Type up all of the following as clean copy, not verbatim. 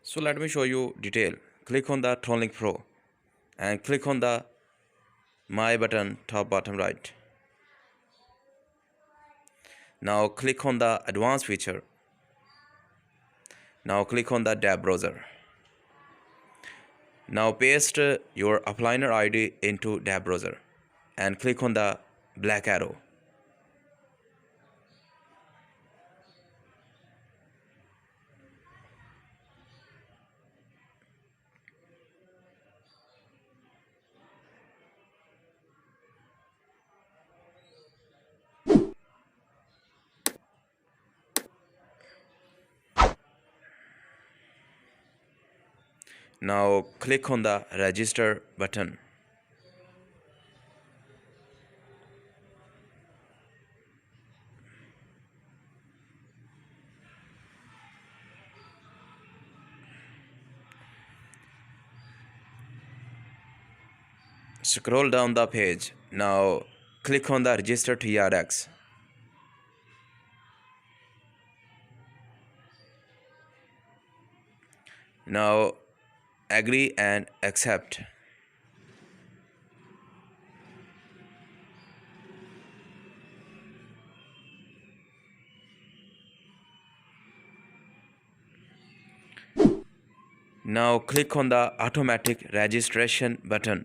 So let me show you detail. Click on the Tron Link Pro and click on the My button top bottom right. Now click on the advanced feature. Now click on the tab browser. Now paste your upliner ID into tab browser and click on the black arrow. Now click on the register button. Scroll down the page. Now click on the register TRX. Now agree and accept. Now click on the automatic registration button.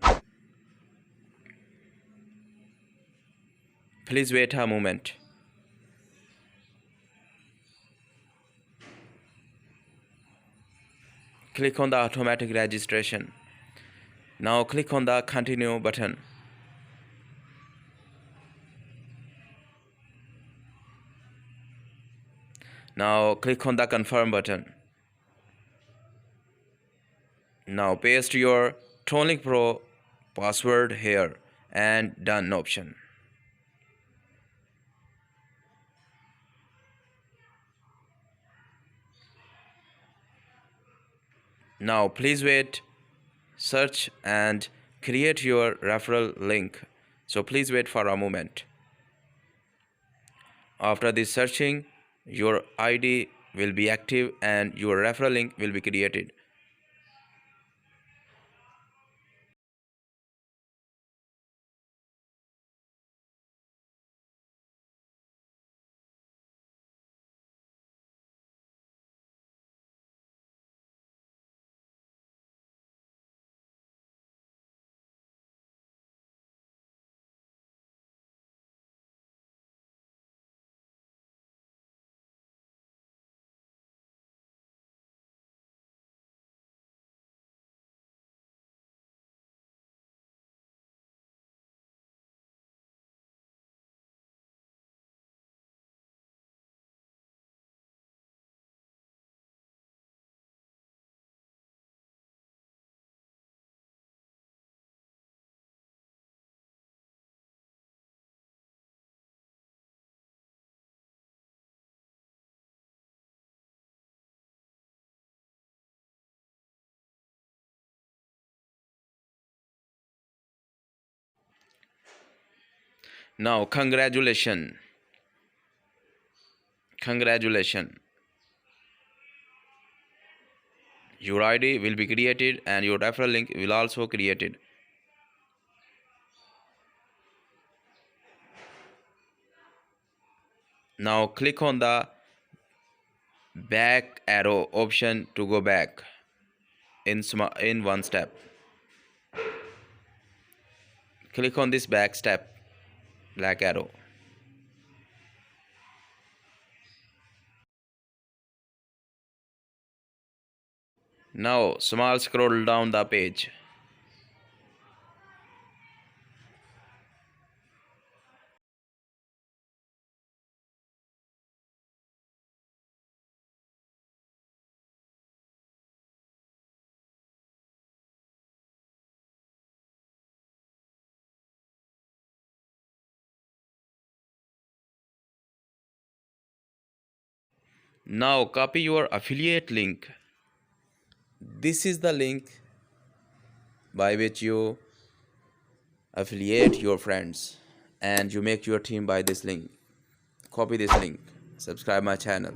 Please wait a moment. Click on the automatic registration. Now click on the continue button. Now click on the confirm button. Now paste your Tron Link Pro password here and done option. Now please wait, search and create your referral link. So please wait for a moment. After this searching, your ID will be active and your referral link will be created. Now congratulations. Your ID will be created and your referral link will also created. Now click on the back arrow option to go back in one step. Click on this back step, black arrow. Now small scroll down the page. Now copy your affiliate link. This is the link by which you affiliate your friends and you make your team by this link. Copy this link. Subscribe my channel.